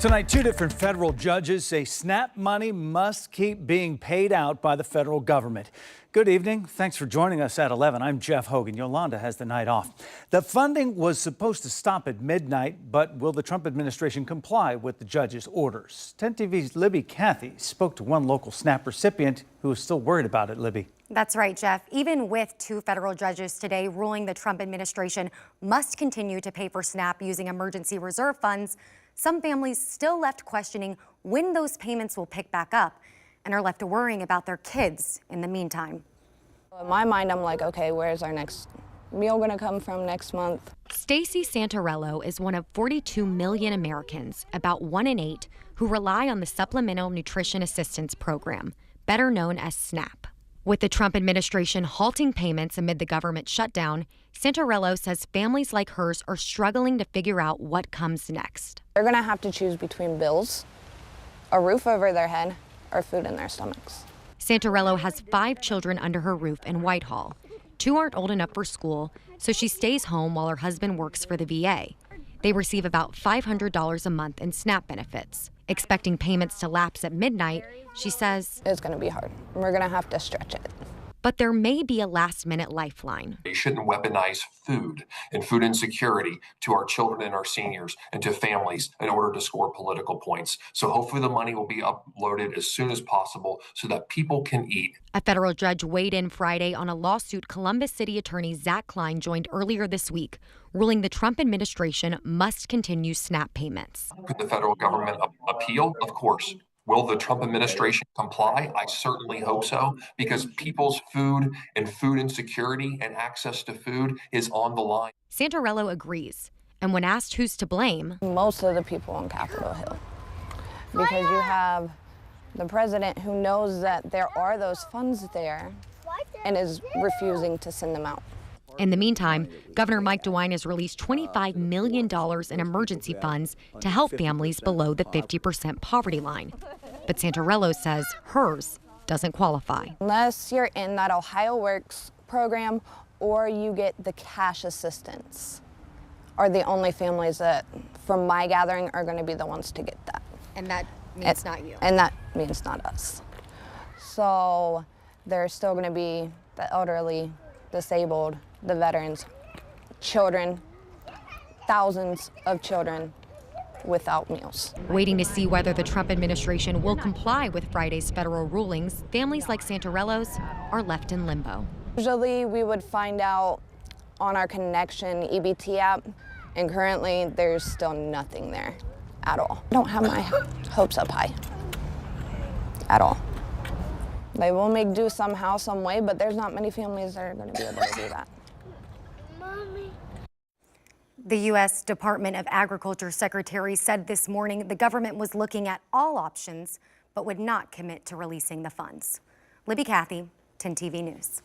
Tonight, two different federal judges say SNAP money must keep being paid out by the federal government. Good evening. Thanks for joining us at 11. I'm Jeff Hogan. Yolanda has the night off. The funding was supposed to stop at midnight, but will the Trump administration comply with the judge's orders? 10 TV's Libby Cathy spoke to one local SNAP recipient who is still worried about it. Libby. That's right, Jeff. Even with two federal judges today ruling the Trump administration must continue to pay for SNAP using emergency reserve funds, some families still left questioning when those payments will pick back up and are left worrying about their kids in the meantime. In my mind, I'm like, okay, where's our next meal going to come from next month? Stacey Santurello is one of 42 million Americans, about 1 in 8, who rely on the Supplemental Nutrition Assistance Program, better known as SNAP. With the Trump administration halting payments amid the government shutdown, Santurello says families like hers are struggling to figure out what comes next. They're going to have to choose between bills, a roof over their head, or food in their stomachs. Santurello has 5 children under her roof in Whitehall. 2 aren't old enough for school, so she stays home while her husband works for the VA. They receive about $500 a month in SNAP benefits. Expecting payments to lapse at midnight, she says it's going to be hard. We're going to have to stretch it. But there may be a last-minute lifeline. You shouldn't weaponize food and food insecurity to our children and our seniors and to families in order to score political points. So hopefully the money will be uploaded as soon as possible so that people can eat. A federal judge weighed in Friday on a lawsuit Columbus City Attorney Zach Klein joined earlier this week, ruling the Trump administration must continue SNAP payments. Could the federal government appeal? Of course. Will the Trump administration comply? I certainly hope so, because people's food and food insecurity and access to food is on the line. Santurello agrees, and when asked who's to blame, most of the people on Capitol Hill, because you have the president who knows that there are those funds there and is refusing to send them out. In the meantime, Governor Mike DeWine has released $25 million in emergency funds to help families below the 50% poverty line. But Santurello says hers doesn't qualify. Unless you're in that Ohio Works program or you get the cash assistance, are the only families that, from my gathering, are going to be the ones to get that. And that means not you. And that means not us. So there's still going to be the elderly, disabled, the veterans, children, thousands of children without meals. Waiting to see whether the Trump administration will comply with Friday's federal rulings, families like Santurello's are left in limbo. Usually we would find out on our Connection EBT app, and currently there's still nothing there at all. I don't have my hopes up high at all. They will make do somehow, some way, but there's not many families that are going to be able to do that. The U.S. Department of Agriculture Secretary said this morning the government was looking at all options, but would not commit to releasing the funds. Libby Cathy, 10 TV News.